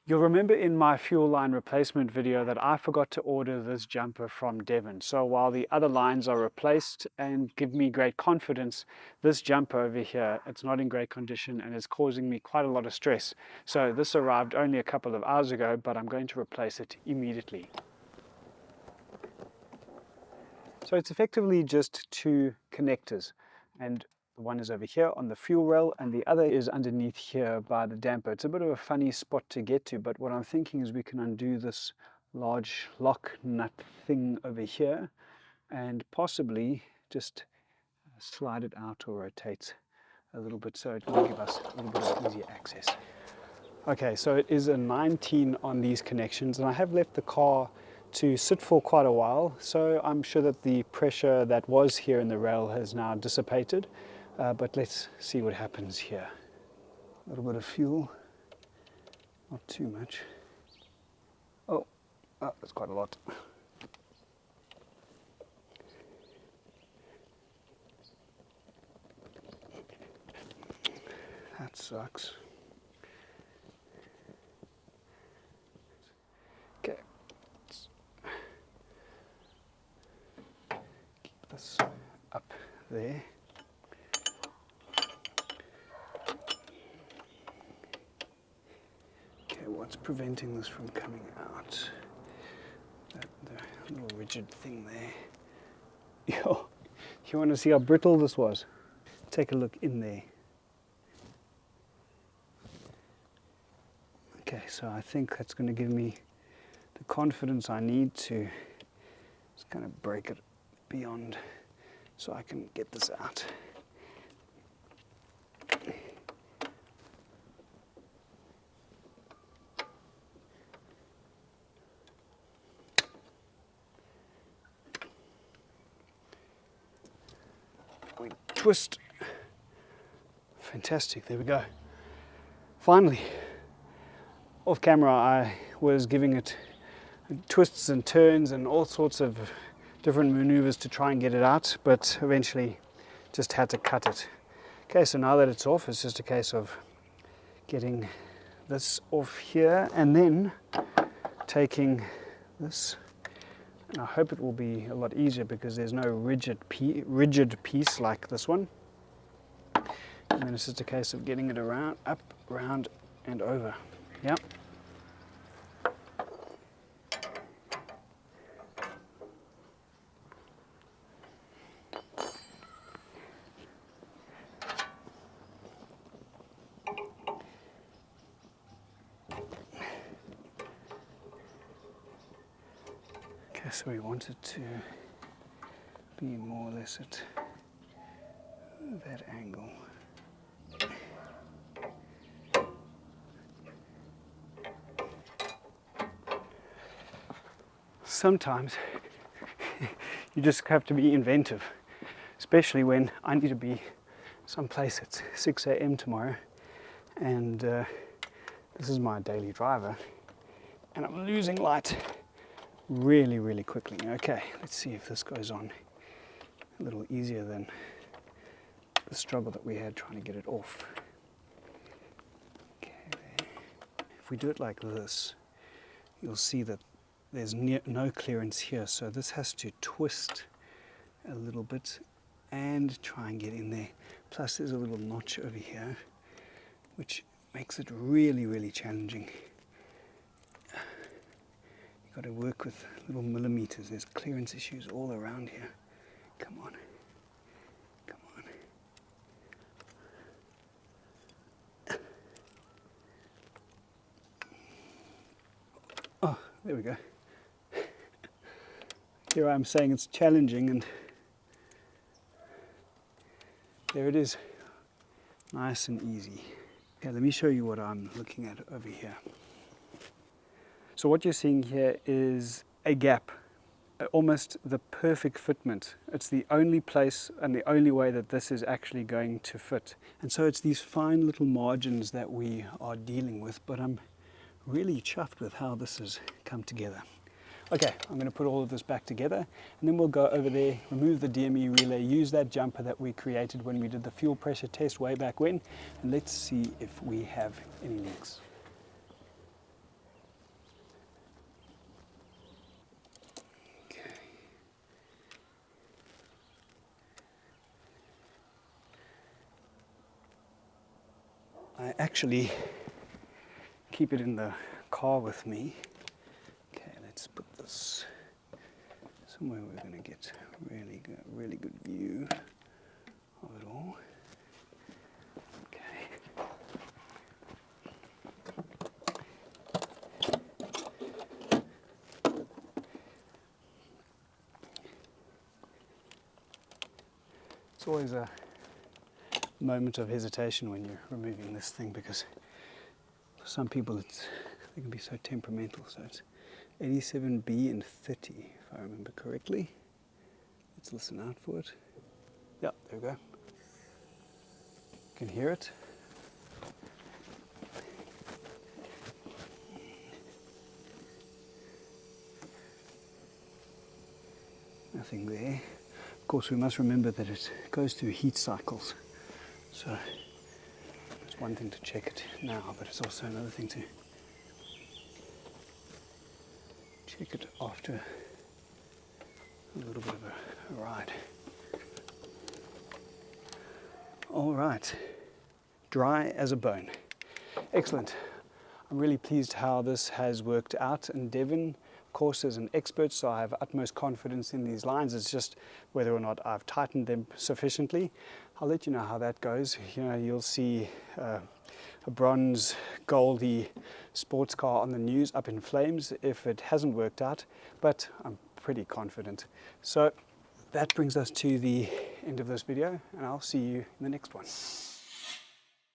You'll remember in my fuel line replacement video that I forgot to order this jumper from Devon. So while the other lines are replaced and give me great confidence, this jumper over here, it's not in great condition and it's causing me quite a lot of stress. So this arrived only a couple of hours ago, but I'm going to replace it immediately. So it's effectively just two connectors, and one is over here on the fuel rail and the other is underneath here by the damper. It's a bit of a funny spot to get to, but what I'm thinking is we can undo this large lock nut thing over here and possibly just slide it out or rotate a little bit so it will give us a little bit of easier access. Okay, so it is a 19 on these connections, and I have left the car to sit for quite a while, so I'm sure that the pressure that was here in the rail has now dissipated, but let's see what happens here. A little bit of fuel, not too much. Oh, that's quite a lot. That sucks. Okay, let's keep this up there. Okay, what's preventing this from coming out? The little rigid thing there. Yo, you want to see how brittle this was? Take a look in there. Okay, so I think that's going to give me the confidence I need to just kind of break it beyond so I can get this out. We twist. Fantastic, there we go. Finally. Off camera, I was giving it twists and turns and all sorts of different maneuvers to try and get it out, but eventually just had to cut it. Okay, so now that it's off, it's just a case of getting this off here and then taking this. And I hope it will be a lot easier because there's no rigid piece like this one. And then it's just a case of getting it around, up, round, and over. Yep. Okay, so we want it to be more or less at that angle. Sometimes you just have to be inventive, especially when I need to be someplace at 6 a.m. tomorrow, and this is my daily driver, and I'm losing light really, really quickly. Okay, let's see if this goes on a little easier than the struggle that we had trying to get it off. Okay, there. If we do it like this, you'll see that there's no clearance here, so this has to twist a little bit and try and get in there. Plus there's a little notch over here, which makes it really, really challenging. You've got to work with little millimeters. There's clearance issues all around here. Come on. Come on. Oh, there we go. Here I'm saying it's challenging, and there it is. Nice and easy. Okay, let me show you what I'm looking at over here. So what you're seeing here is a gap, almost the perfect fitment. It's the only place and the only way that this is actually going to fit. And so it's these fine little margins that we are dealing with, but I'm really chuffed with how this has come together. Okay, I'm going to put all of this back together, and then we'll go over there, remove the DME relay, use that jumper that we created when we did the fuel pressure test way back when, and let's see if we have any leaks. actually keep it in the car with me. Okay, let's put this somewhere we're going to get really good view of it all. Okay. It's always a moment of hesitation when you're removing this thing, because for some people it can be so temperamental. So it's 87B and 30, if I remember correctly. Let's listen out for it. Yeah, there we go. You can hear it. Nothing there. Of course, we must remember that it goes through heat cycles. So it's one thing to check it now, but it's also another thing to check it after a little bit of a ride. All right, dry as a bone. Excellent. I'm really pleased how this has worked out, and Devon, of course, is an expert, so I have utmost confidence in these lines. It's just whether or not I've tightened them sufficiently. I'll let you know how that goes. You know, you'll see a bronze goldy sports car on the news up in flames if it hasn't worked out, but I'm pretty confident. So that brings us to the end of this video, and I'll see you in the next one.